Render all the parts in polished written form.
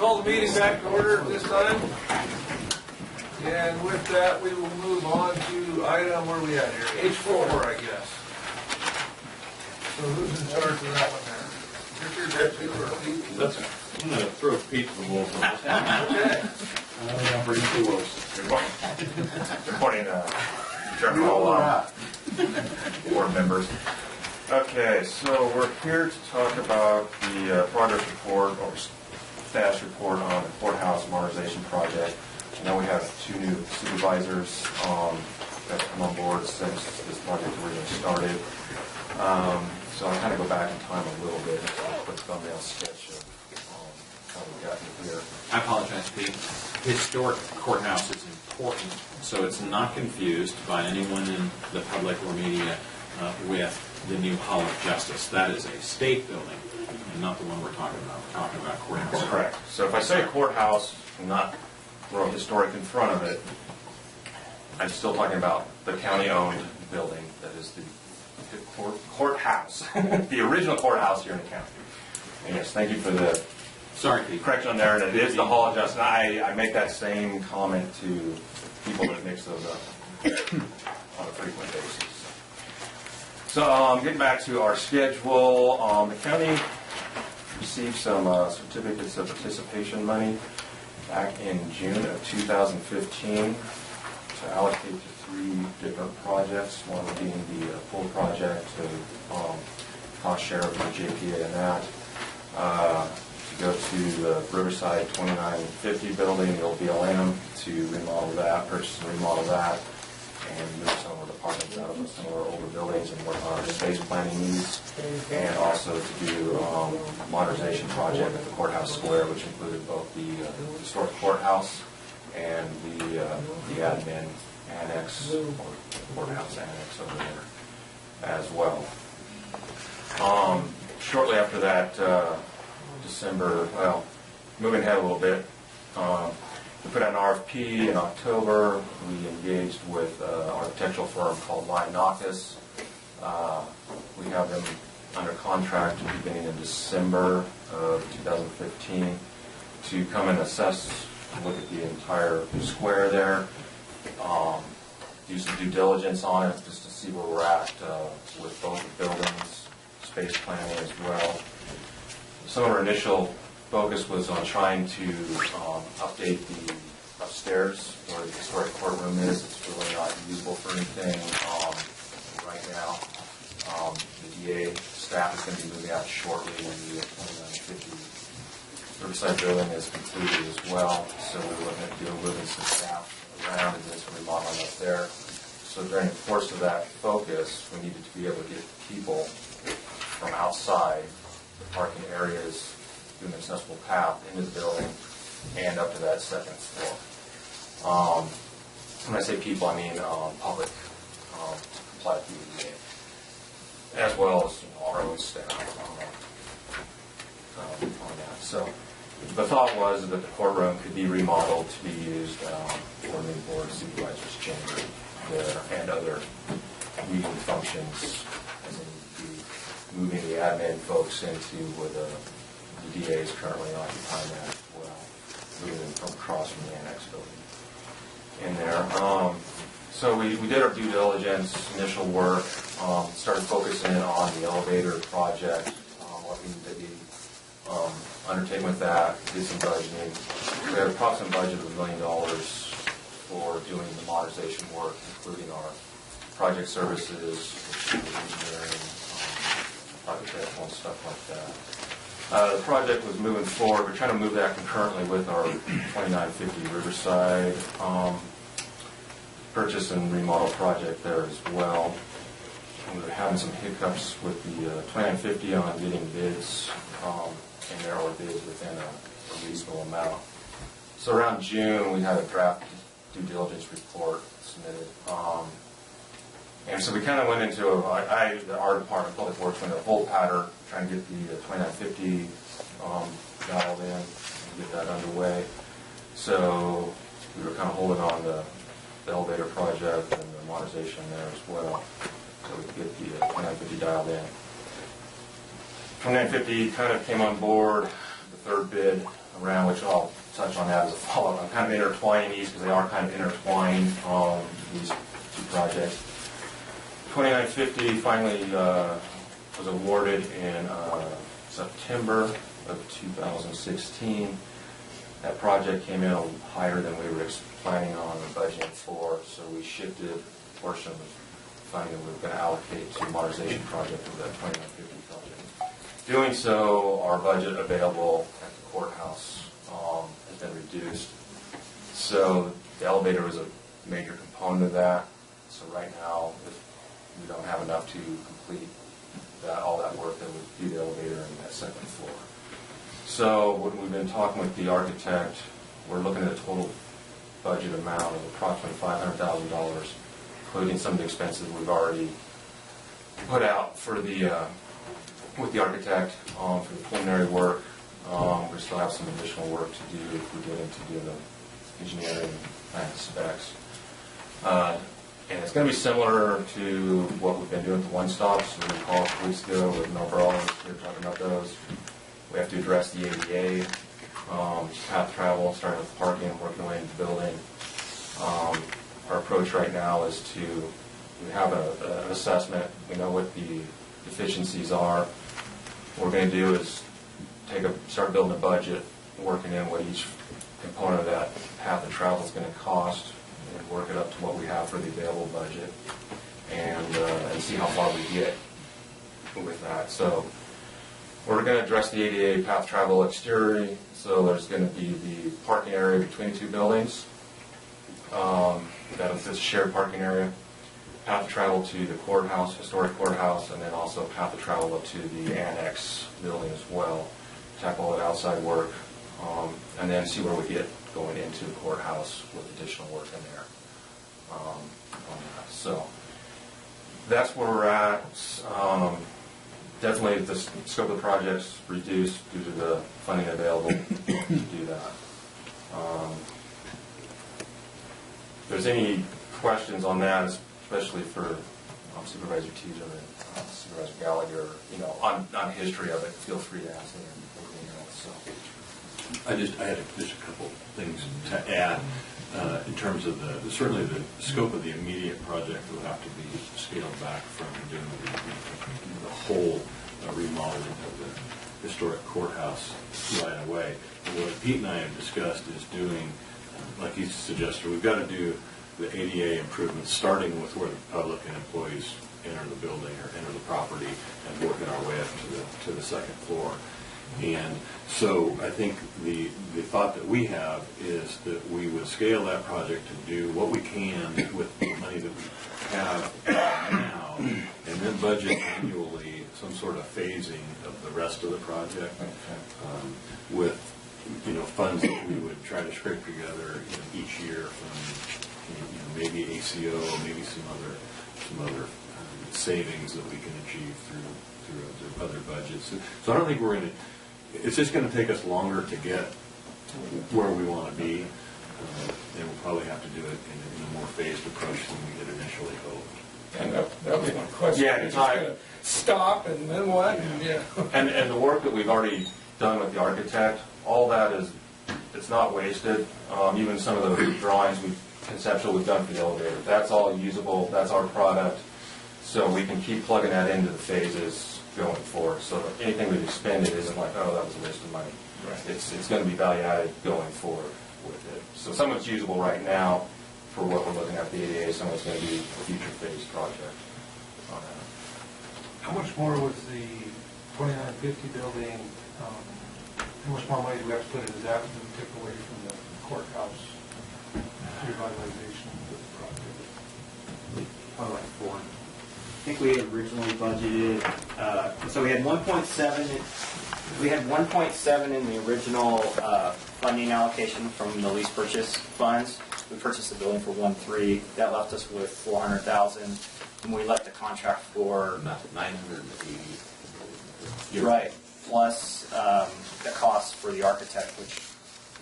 call the meeting back to order at this time. And with that, we will move on to item, where are we at here? H4, I guess. So who's in charge of that one there? Richard, that's you or Pete? I'm going to throw Pete to the wolves on this one. Okay. Bring two wolves. Good morning, Chairman, all board members. Okay, so we're here to talk about the progress report or status report on the courthouse modernization project. I know we have two new supervisors that have come on board since this project originally started. So I'll kind of go back in time a little bit and put a thumbnail sketch of how we got here. I apologize, Pete. Historic courthouse is important, so it's not confused by anyone in the public or media with the new Hall of Justice. That is a state building, and not the one we're talking about. We're talking about courthouse. Correct. So if I say courthouse, not throw historic in front of it, I'm still talking about the county-owned building that is the courthouse, the original courthouse here in the county. And yes, thank you for the correction on there. And it is the Hall of Justice. I make that same comment to people that mix those up on a frequent basis. So getting back to our schedule, the county received some certificates of participation money back in June of 2015 to allocate to three different projects, one being the full project, the cost share of the JPA and that. To go to the Riverside 2950 building, the old BLM, to remodel that, purchase and remodel that, and move some of the apartments out of some of our older buildings and work on our space planning needs, and also to do a modernization project at the courthouse square, which included both the historic courthouse and the admin annex, or courthouse annex over there as well. Shortly after that, December, well, moving ahead a little bit, we put out an RFP in October. We engaged with an architectural firm called Lionakis. We have them under contract beginning in December of 2015 to come and assess, look at the entire square there, do some due diligence on it just to see where we're at with both the buildings, space planning as well. Some of our initial focus was on trying to update the upstairs where the historic courtroom is. It's really not usable for anything right now. The DA staff is going to be moving out shortly when the 2950 Riverside building is completed as well. So we're looking at moving some staff around and doing some remodeling up there. So during the course of that focus, we needed to be able to get people from outside the parking areas through an accessible path into the building and up to that second floor. When I say people, I mean public to comply with the ADA, as well as our own staff on that. So the thought was that the courtroom could be remodeled to be used for the board supervisor's chamber there and other meeting functions, as in moving the admin folks into where the DA is currently occupying that as well, moving them from across from the annex building in there. So we did our due diligence, initial work, started focusing on the elevator project, what we need to be undertaking with that, did some budgeting. We had an approximate budget of $1 million for doing the modernization work, including our project services, engineering, architectural and stuff like that. The project was moving forward. We're trying to move that concurrently with our 2950 Riverside purchase and remodel project there as well. We were having some hiccups with the 2950 on getting bids, and there were bids within a reasonable amount. So around June, we had a draft due diligence report submitted. And so we kind of went into, our department, Public Works, went to a whole pattern, trying to get the 2950 dialed in and get that underway. So we were kind of holding on the elevator project and the modernization there as well, so we could get the 2950 dialed in. 2950 kind of came on board, the third bid around, which I'll touch on that as a follow-up. I'm kind of intertwining these because they are kind of intertwined, these two projects. 2950 finally was awarded in September of 2016. That project came in higher than we were planning on the budget for, so we shifted a portion of the funding we were going to allocate to modernization project of that 2950 project. Doing so, our budget available at the courthouse has been reduced. So the elevator was a major component of that. So right now, we don't have enough to complete all that work that would do the elevator in that second floor. So when we've been talking with the architect, we're looking at a total budget amount of approximately $500,000, including some of the expenses we've already put out for with the architect for the preliminary work. We still have some additional work to do if we get into doing the engineering and specs. And it's going to be similar to what we've been doing with the one-stops. We recall a couple weeks ago with No Brawlers, we were talking about those. We have to address the ADA, path travel, starting with parking, working away into the building. Our approach right now is we have an assessment. We know what the deficiencies are. What we're going to do is start building a budget, working in what each component of that path of travel is going to cost, and work it up to what we have for the available budget, and see how far we get with that. So we're going to address the ADA path travel exterior. So there's going to be the parking area between the two buildings. That is a shared parking area. Path of travel to the courthouse, historic courthouse, and then also path of travel up to the annex building as well. Tackle all that outside work, and then see where we get going into the courthouse with additional work in there on that. So that's where we're at. Definitely the scope of the project's reduced due to the funding available to do that. If there's any questions on that, especially for Supervisor Teaser and Supervisor Gallagher, on history of it, feel free to ask me anything else. So. I had just a couple things to add in terms of certainly the scope of the immediate project will have to be scaled back from doing the whole remodeling of the historic courthouse right away. And what Pete and I have discussed is doing, like he suggested, we've got to do the ADA improvements starting with where the public and employees enter the building or enter the property and working our way up to the second floor. And so I think the thought that we have is that we would scale that project to do what we can with the money that we have now, and then budget annually some sort of phasing of the rest of the project with funds that we would try to scrape together each year from maybe ACO, maybe some other savings that we can achieve through other budgets. So I don't think we're going to. It's just going to take us longer to get where we want to be, and we'll probably have to do it in a more phased approach than we had initially hoped. And that'll be my question. Yeah, it's just going to stop and then what? And the work that we've already done with the architect, all that it's not wasted. Even some of the drawings conceptual we've done for the elevator, that's all usable. That's our product, so we can keep plugging that into the phases going forward. So anything we've expended isn't like, oh, that was a waste of money. Right. It's going to be value added going forward with it. So some of it's usable right now for what we're looking at the ADA. Some of it's going to be a future phase project on that. How much more was the 2950 building, how much more money do we have to put into that than we took away from the courthouse revitalization of the project? Probably like 4. I think we had originally budgeted, so we had 1.7. We had 1.7 in the original funding allocation from the lease purchase funds. We purchased the building for 1.3. That left us with 400,000, and we let the contract for 980. right plus the cost for the architect, which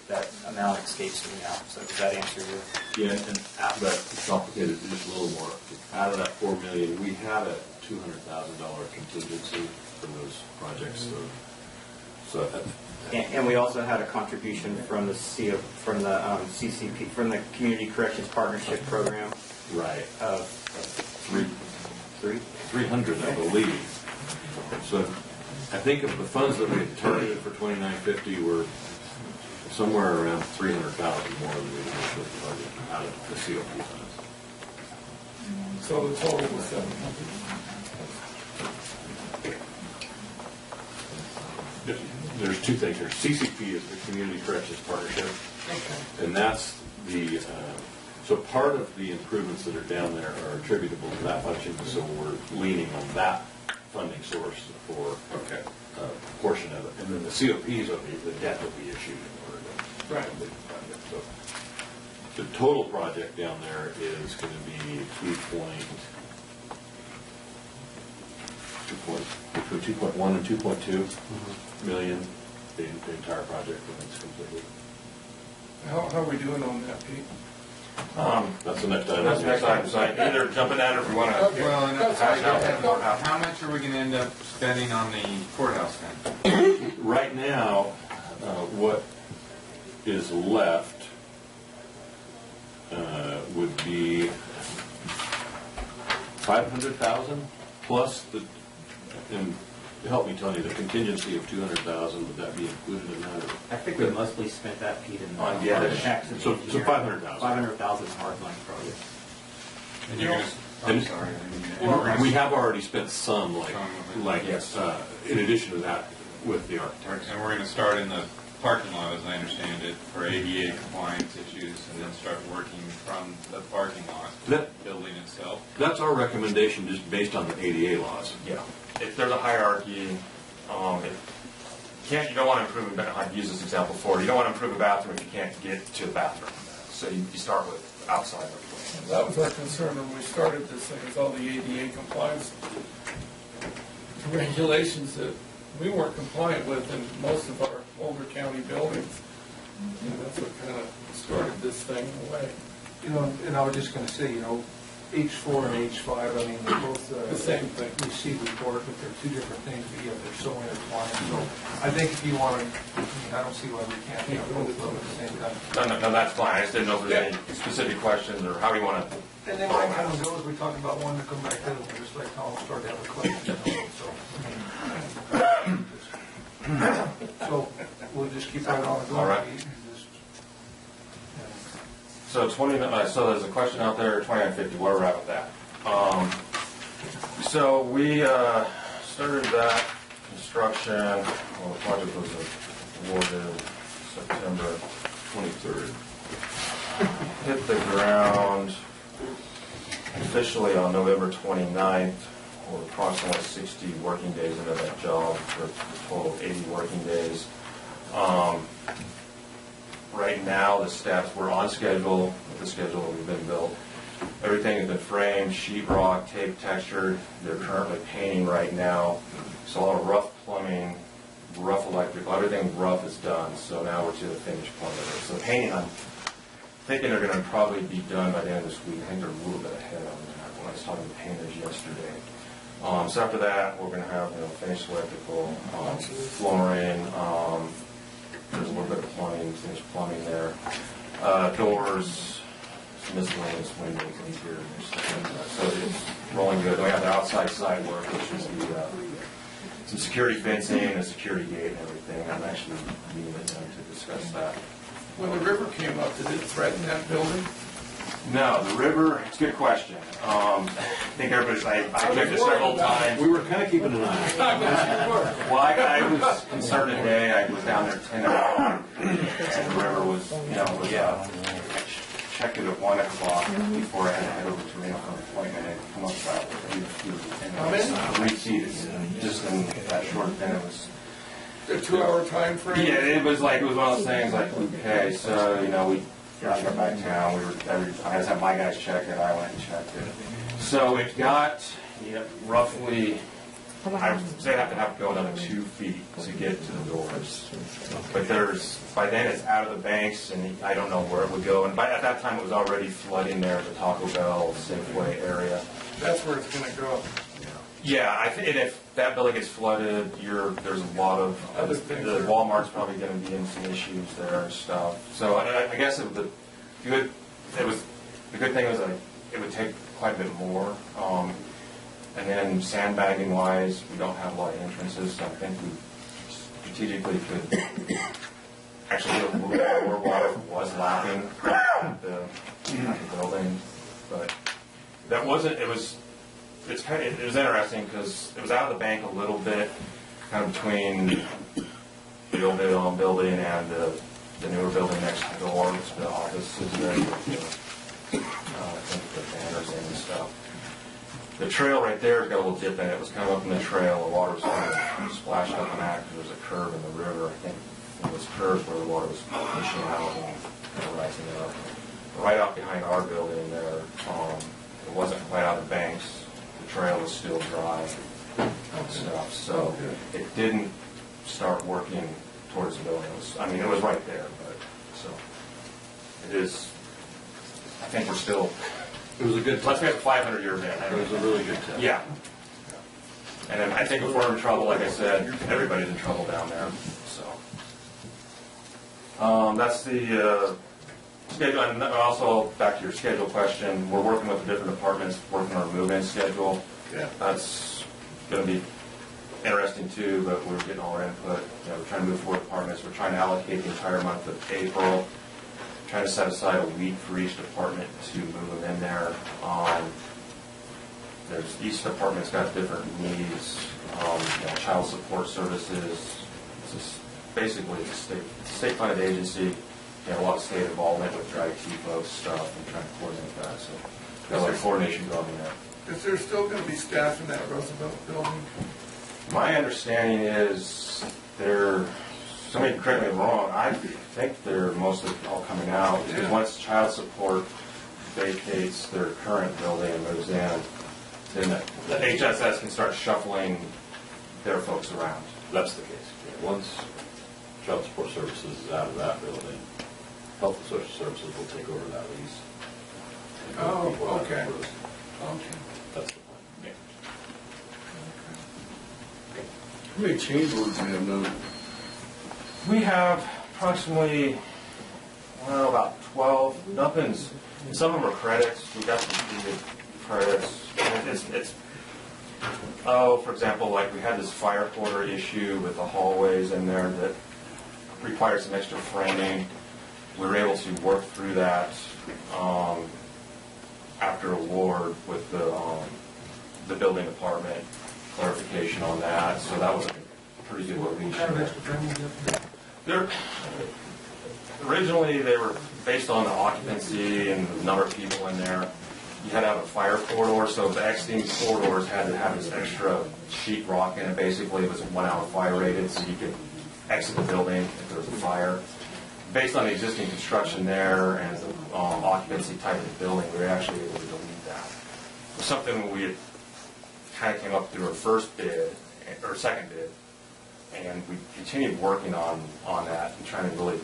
that amount escapes me now. So does that answer your? Yeah, and after that, it's complicated just a little more. Out of that $4 million, we had a $200,000 contingency for those projects. So And we also had a contribution from the CCP, from the Community Corrections Partnership Program Right. of Three. 300, I believe. So I think of the funds that we had targeted for 2950 were somewhere around 300,000 more than we initially targeted out of the COP funds. So the total was 700. There's two things here. CCP is the Community Corrections Partnership, and that's the, so part of the improvements that are down there are attributable to that function, so we're leaning on that funding source for a portion of it. And then the COPs will be the debt that we issued in order to complete the project. So the total project down there is going to be between 2.1 and 2.2 million, the entire project when it's completed. How are we doing on that, Pete? That's the next item. That's the next item, so I can either jump in that or if we want to. Okay. Well, and That's how much are we going to end up spending on the courthouse then? Right now, what is left would be 500,000 plus the, and help me, Tony, the contingency of 200,000, would that be included in that? I think we mostly spent that, Pete, in On the other tax and So engineering. 500,000. 500,000 is hard line project. And you're going to, I'm sorry. And we have already spent some, like Yes. in addition to that, with the architect. And we're going to start in the parking lot, as I understand it, for ADA compliance issues, and then start working from the parking lot, That- building itself. That's our recommendation, just based on the ADA laws. Yeah. If there's a hierarchy, you don't want to improve, I've used this example before, you don't want to improve a bathroom if you can't get to the bathroom. So you start with outside of the place. That was our concern when we started this thing, is all the ADA compliance regulations that we weren't compliant with in most of our older county buildings. And that's what kind of started this thing in a way. You know, and I was just going to say, you know, H4 and H5, I mean, they're both The same thing. receive report, but they're two different things, but yet they're so intertwined. So I think if you want to, I don't see why we can't have both of them at the same time. No, that's fine. I just didn't know if there's any specific questions or how you want to. And then when it comes and goes, we talk about one to come back to, just like Tom started to have a question. So we'll just keep right on going. All right. So so there's a question out there, 2950, where we're at with that. So we started that construction, well, the project was awarded September 23rd. Hit the ground officially on November 29th, or approximately 60 working days into that job, for a total of 80 working days. Right now, the steps, we're on schedule with the schedule that we've been built. Everything has been framed, sheetrock, tape textured. They're currently painting right now. So all the rough plumbing, rough electrical, everything rough is done. So now we're to the finished plumbing. So the painting, I'm thinking they're going to probably be done by the end of this week. I think they're a little bit ahead on that when I was talking to painters yesterday. So after that, we're going to have finished electrical, flooring. There's a little bit of plumbing, finished plumbing there. Doors, some miscellaneous windows, interior, stuff like that. So it's rolling good. We have the outside side work, which is some security fencing, a security gate, and everything. I'm actually meeting with them to discuss that. When the river came up, did it threaten that building? No, the river, it's a good question. I think everybody's, I checked it several times. We were kind of keeping an eye. Well, I was concerned today. I was down there 10 o'clock, and the river was, I checked it at 1 o'clock before I had to head over to Reno for an appointment and come up about 3 feet. Just in that short thing, it was. A 2-hour time frame? Yeah, it was one of those things like, okay, so, we got back down. I just had my guys check it. I went and checked it. So it got roughly, I would say I'd have to go another 2 feet to get to the doors. But by then it's out of the banks, and I don't know where it would go. And at that time it was already flooding there at the Taco Bell Safeway area. That's where it's going to go. Yeah, I think if that building gets flooded, there's a lot of, Other things the are- Walmart's probably gonna be in some issues there and stuff. So I guess the good thing was like, it would take quite a bit more. And then sandbagging wise, we don't have a lot of entrances, so I think we strategically could actually get a little bit more water if it was lapping at the building. But that wasn't, it was interesting because it was out of the bank a little bit, kind of between the old building and the newer building next door, the offices there, I think the banners and stuff. The trail right there has got a little dip in it. It was kind of up in the trail. The water was kind of splashed up in that because there's a curve in the river. I think it was curves where the water was pushing out and kind of rising up. Right out behind our building there, it wasn't quite out of the banks. The trail was still dry and stuff. So it didn't start working towards the building. It was right there, but so it is. I think we're still. It was a good Let's test. make 500 years in. It was a really good test. Yeah. And then I think if we're in trouble, like I said, everybody's in trouble down there. So that's the schedule. And also, back to your schedule question, we're working with the different departments, working on a move-in schedule. Yeah. That's going to be interesting too, but we're getting all our input. We're trying to move forward departments. We're trying to allocate the entire month of April. Trying to set aside a week for each department to move them in there. Each department's got different needs. Child support services. It's just basically it's a state-funded agency. A lot of state involvement with their IT folks stuff and trying to coordinate that. So there's a lot of coordination going on there. Is there still going to be staff in that Roosevelt building? My understanding is somebody can correct me wrong, I think they're mostly all coming out, because once child support vacates their current building and moves in, then the HSS can start shuffling their folks around. That's the case. Once Child Support Services is out of that building, Health and Social Services will take over that lease. And move Oh, people out of okay. those. Okay. That's the plan. How many change orders do you have now? We have approximately, about 12. Nothing's, some of them are credits. We've got some pretty good credits. For example, like we had this fire quarter issue with the hallways in there that required some extra framing. We were able to work through that after award with the building department, clarification on that. So that was a pretty good What kind of deletion. extra training do you have to do? Originally, they were based on the occupancy and the number of people in there. You had to have a fire corridor, so the exiting corridors had to have this extra sheet rock in it. Basically, it was 1 hour fire rated, so you could exit the building if there was a fire. Based on the existing construction there and the occupancy type of the building, we were actually able to delete that. It was something we had kind of came up through our first bid, or second bid, and we continued working on that and trying to really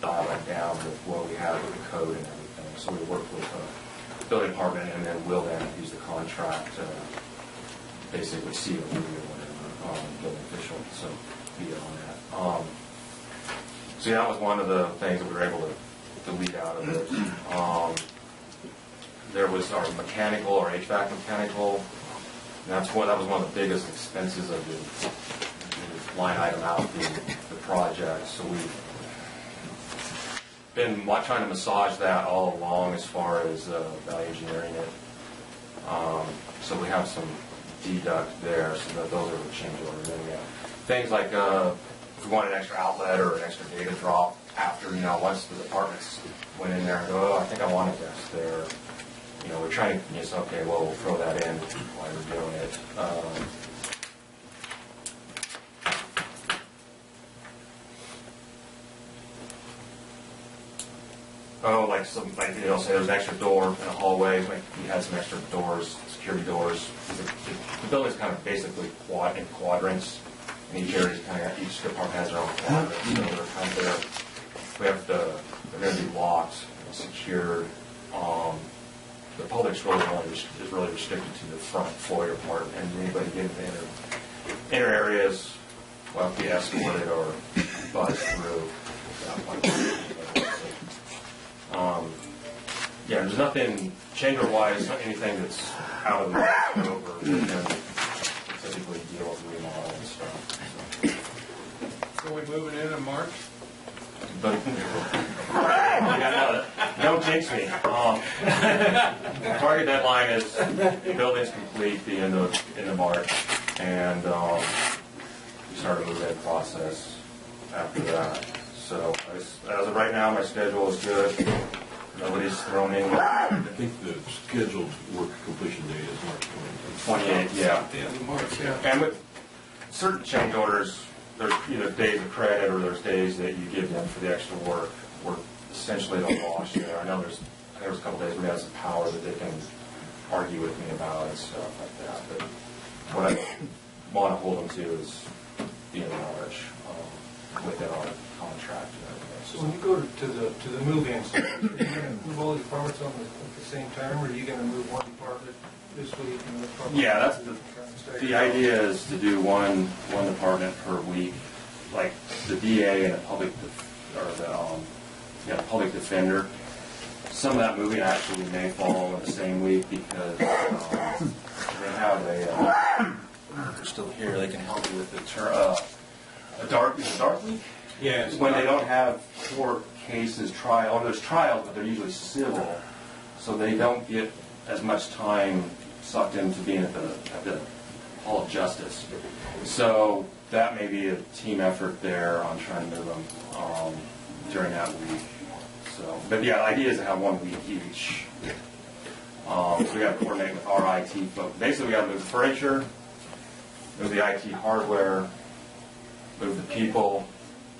dial that down with what we had with the code and everything. So we worked with the building department and then Will then use the contract to basically see what we do, whatever, building official, so be it on that. So that was one of the things that we were able to delete out of it. There was our mechanical, our HVAC mechanical. And that was one of the biggest expenses of the line item out the project. So we've been trying to massage that all along as far as value engineering it. So we have some deduct there, so that those are the change orders. And we have things like if we want an extra outlet or an extra data drop after, once the departments went in there and go, oh, I think I want a desk there. We're trying to just, okay, well, we'll throw that in while we're doing it. Say there's an extra door in a hallway. Like we had some extra doors, security doors. The building's kind of basically in quadrants. And each area each department has their own quadrant. So they're kind of there. They're going to be locked, secured. The public's is really restricted to the front foyer part, and anybody getting in inner areas will have to be escorted or buzzed through. Yeah, there's nothing change order-wise, not anything that's out of the scope or we can typically deal with remodel and stuff. So we moving in March? But yeah, no, don't jinx me. Target deadline is building's complete the end of March, and we start a move-in process after that. So as of right now, my schedule is good. Nobody's thrown in. I think the scheduled work completion date is March 28th, yeah. The end of March, yeah. And with certain change orders, there's either days of credit or there's days that you give them for the extra work. We're essentially at a wash there. I know there was a couple days where we had some power that they can argue with me about and stuff like that. But what I want to hold them to is the end of March within our contract. So when you go to the move-in, so are you going to move all the departments at the same time, or are you going to move one department this week and another department? Yeah, that's the idea is to do one department per week, like the DA and the public defender. Some of that moving actually may fall in the same week because they have they're still here. They can help you with the a dark week. Yeah. When they don't have court cases, there's trials, but they're usually civil, so they don't get as much time sucked into being at the Hall of Justice. So that may be a team effort there on trying to move them during that week. So, but yeah, the idea is to have 1 week each. So we got to coordinate with our IT folks. Basically, we got to move the furniture, move the IT hardware, move the people.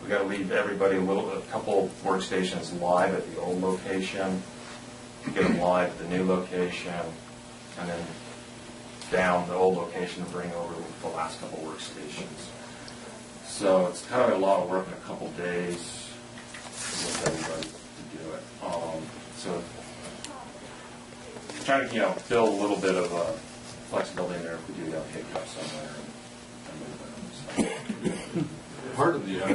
We got to leave everybody a couple workstations live at the old location, get them live at the new location, and then down the old location and bring over the last couple workstations. So it's kind of a lot of work in a couple days with everybody to do it. So trying to build a little bit of flexibility in there if we do have hiccups somewhere and move them. Part of the that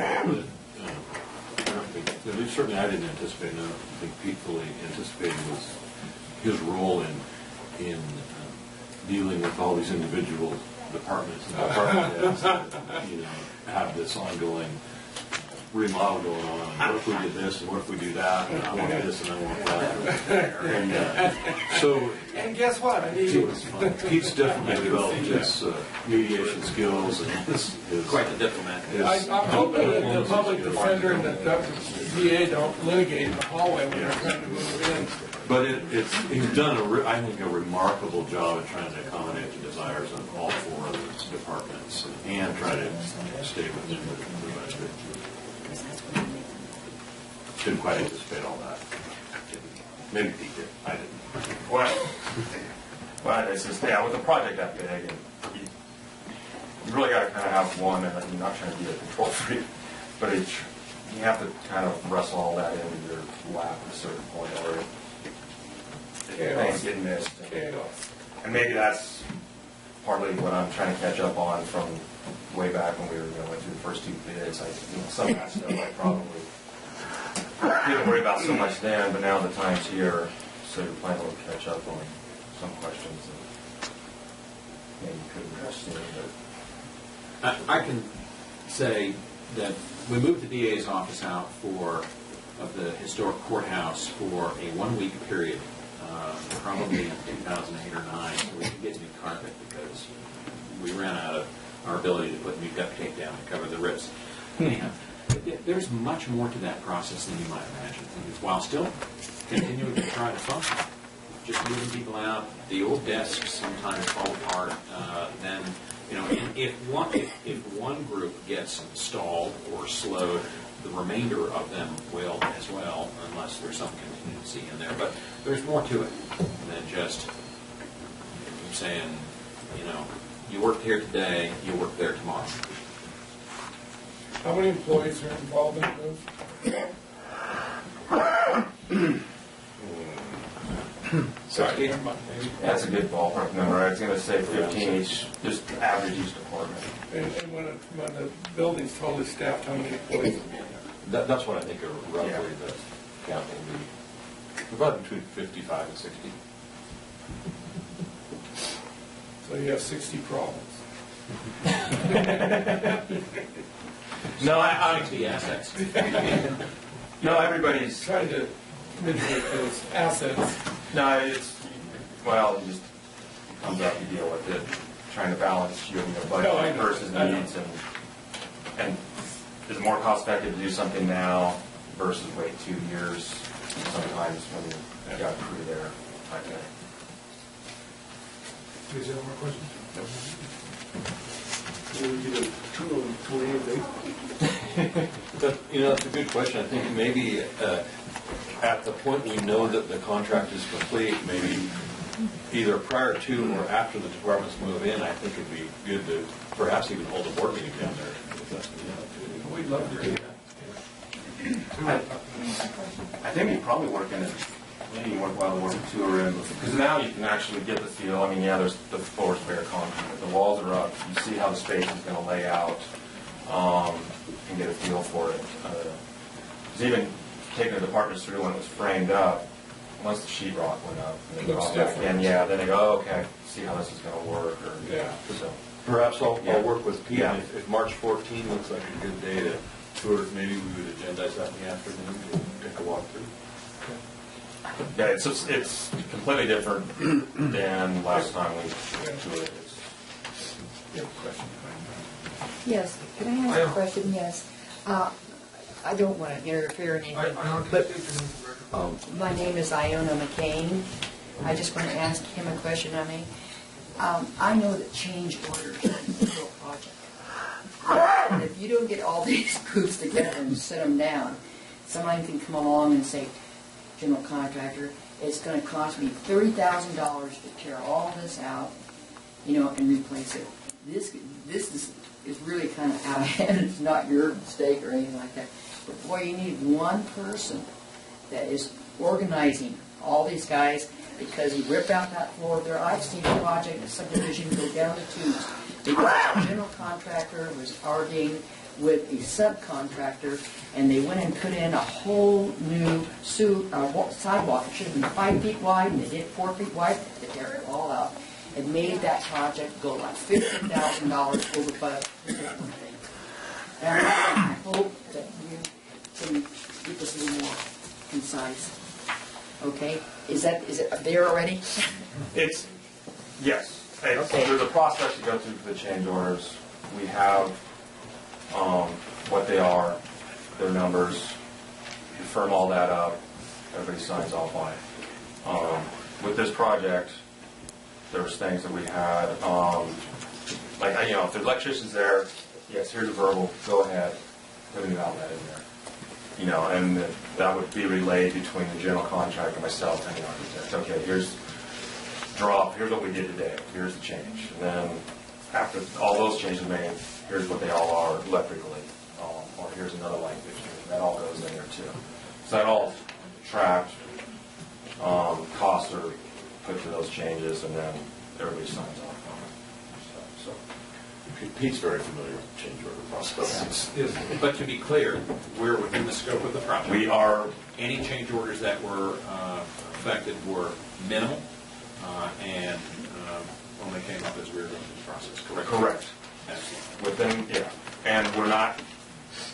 at least certainly I didn't anticipate, and I don't think Pete fully anticipated, was his role in dealing with all these individual departments and department heads that, have this ongoing remodel going on. What if we did this and what if we do that? And I want this and I want that. And And guess what? I need you. Pete's definitely developed his mediation skills and his Quite the diplomat. I'm hoping that the public defender and the DA don't litigate in the hallway when they're trying to move in. But he's done, I think, a remarkable job at trying to accommodate the desires of all four of the departments and try to stay within the budget. Didn't quite anticipate all that. Maybe Pete did. I didn't. Well, it's just, with a project that big, you really got to kind of have one, and you're not trying to be a control freak, but you have to kind of wrestle all that into your lap at a certain point, or things get missed. And maybe that's partly what I'm trying to catch up on from way back when we were going through the first two bids. Some of that stuff I probably didn't worry about so much then, but now the time's here, so you're planning to catch up on some questions that maybe you could address soon. I can say that we moved the DA's office out of the historic courthouse for a 1 week period, probably 2008 or 9, so we could get new carpet because we ran out of our ability to put new duct tape down to cover the rips. Anyhow, there's much more to that process than you might imagine. While still continuing to try to function, just moving people out, the old desks sometimes fall apart. Then, if one group gets stalled or slowed, the remainder of them will as well, unless there's some contingency in there. But there's more to it than just saying, you worked here today, you work there tomorrow. How many employees are involved in this? 60? Never mind, maybe. That's a good ballpark number. I was gonna say 15 each, just average each department. And when the building's totally staffed, how many employees will be in there? That's what I think roughly the count will be. About between 55 and 60. So you have 60 problems. No, I, 60 assets. no, everybody's, Trying to mitigate those assets. no, it's, well, it just comes up, you deal with it, trying to balance your No, I budget know. versus I know. needs, and is it more cost effective to do something now versus wait 2 years sometimes when you got a crew there, type thing. Do you have more questions? That's a good question. I think maybe at the point we know that the contract is complete, maybe either prior to or after the departments move in, I think it'd be good to perhaps even hold a board meeting down there. If that's, We'd love to do that. I think you probably work in it, maybe work while the work tour in, because now you can actually get the feel. I mean, yeah, there's the floor's bare concrete, the walls are up. You see how the space is going to lay out, and get a feel for it. Because even taking the departments through when it was framed up, once the sheetrock went up, and they Looks brought it back different. in, yeah, then they go, oh, okay, see how this is going to work, or Yeah. so. Perhaps I'll Yeah. work with Pete. Yeah. If March 14 looks like a good day to tour, maybe we would agendize that in the afternoon to take a walk through. Yeah, it's completely different than last time we toured it. You have a question? Yes, can I ask a question? Yes. I don't want to interfere in I anything, don't but think it's in the record. my name is Iona McCain. I just want to ask him a question on me. I know that change orders for a project. And if you don't get all these groups together and set them down, somebody can come along and say, general contractor, it's going to cost me $30,000 to tear all this out, and replace it. This is really kind of out of hand. It's not your mistake or anything like that. But boy, you need one person that is organizing all these guys, because you rip out that floor there. I've seen a project, a subdivision go down the tubes because the general contractor was arguing with a subcontractor, and they went and put in a whole new sidewalk. It should have been 5 feet wide, and they did 4 feet wide. They tear it all out. It made that project go like $50,000 over budget. And I hope that you can get this a little more concise. Okay? Is it there already? Yes. Okay. There's a process to go through for the change orders. We have what they are, their numbers, you firm all that up, everybody signs off on it. With this project, there was things that we had, like, if the electrician's there, yes, here's a verbal, go ahead, put a new outlet in there. And that would be relayed between the general contractor, myself, and the architect. Okay, here's what we did today, here's the change. And then after all those changes are made, here's what they all are electrically, or here's another light fixture. That all goes in there too. So that all tracked, costs are put to those changes, and then everybody signs off on it. Pete's very familiar with the change order process. But to be clear, we're within the scope of the project. We are, Any change orders that were affected were minimal and only came up as we were going through the process, correct? correct. Excellent. And we're not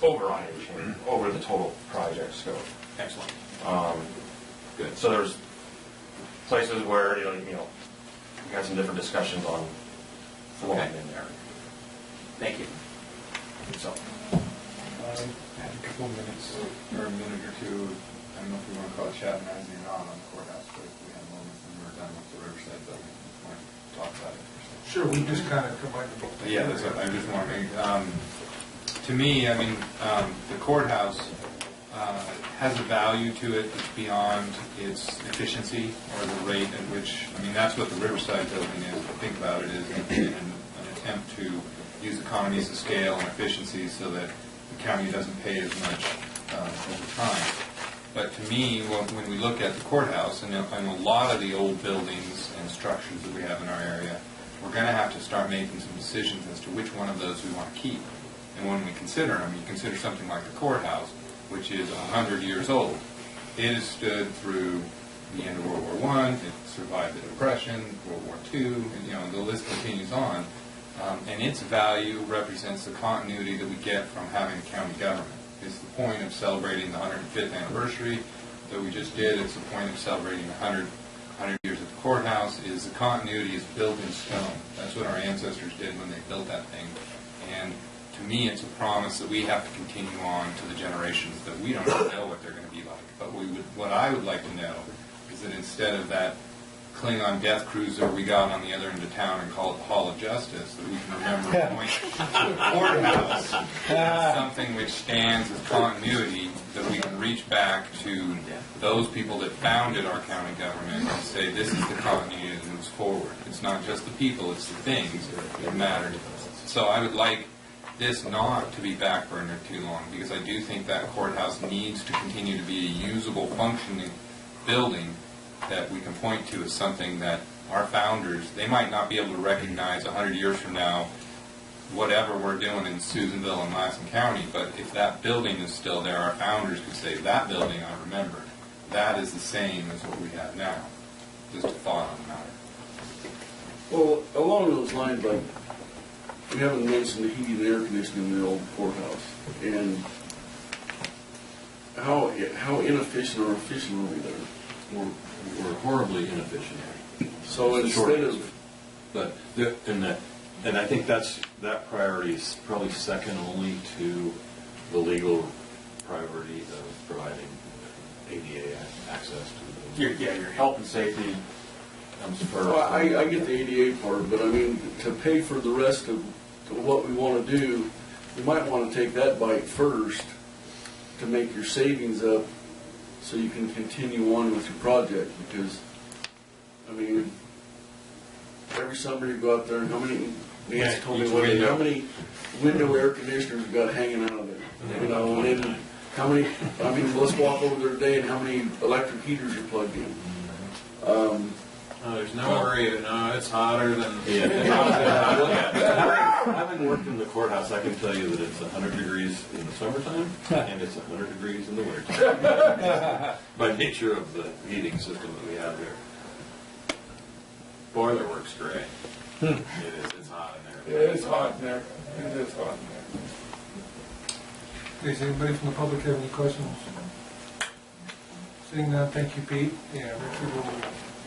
over on anything, over the total project scope. Excellent. Good. So there's places where, we had some different discussions on flooring Okay. in there. Thank you. So, I had a couple minutes, or a minute or two, I don't know if we want to call it chatting or not on the courthouse, but if we had moments when we were done with the Riverside building, we want to talk about it. Sure, we just kind of combined the both. Yeah, that's what I'm just wondering. To me, the courthouse has a value to it that's beyond its efficiency or the rate at which, that's what the Riverside building is. If you think about it, is an attempt to use economies of scale and efficiency so that the county doesn't pay as much over time. But to me, when we look at the courthouse and a lot of the old buildings and structures that we have in our area, we're going to have to start making some decisions as to which one of those we want to keep. And when we consider them, you consider something like the courthouse, which is 100 years old. It has stood through the end of World War I, it survived the Depression, World War II, and the list continues on. And its value represents the continuity that we get from having a county government. It's the point of celebrating the 105th anniversary that we just did. It's the point of celebrating 100 years at the courthouse. Is the continuity is built in stone. That's what our ancestors did when they built that thing. And to me, it's a promise that we have to continue on to the generations that we don't even know what they're going to be like. But what I would like to know is that instead of that Klingon death cruiser we got on the other end of town and call it the Hall of Justice, that we can remember going to the courthouse as something which stands as continuity, that we can reach back to those people that founded our county government and say this is the continuity that moves forward. It's not just the people, it's the things that matter to us. So I would like this not to be backburnered too long, because I do think that courthouse needs to continue to be a usable, functioning building that we can point to as something that our founders, they might not be able to recognize 100 years from now whatever we're doing in Susanville and Lassen County, but if that building is still there, our founders could say, that building I remembered. That is the same as what we have now. Just a thought on the matter. Well, along those lines, like, we haven't mentioned the heating and air conditioning in the old courthouse, and how inefficient or efficient are we there? We're horribly inefficient. So instead of, but and I think that priority is probably second only to the legal priority of providing ADA access to the Your health and safety comes first. well, I get the ADA part, but I mean, to pay for the rest of what we want to do, you might want to take that bite first to make your savings up so you can continue on with your project, because, I mean, every summer you go out there and how many, Nancy told me one day, how many window air conditioners you got hanging out of there, you know, and then how many, I mean, let's walk over there today and how many electric heaters are plugged in. There's no worry. No, it's hotter than. Having worked in the courthouse, I can tell you that it's 100 degrees in the summertime and it's 100 degrees in the wintertime. By nature of the heating system that we have there. Boiler works great. It is. It's hot in there. Yeah, it's hot in there. It is hot in there. Does anybody from the public have any questions? Seeing none, thank you, Pete. Yeah, Richard, we'll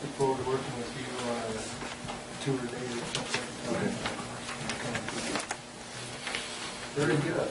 look forward to working with you on a tour day or something. Very good.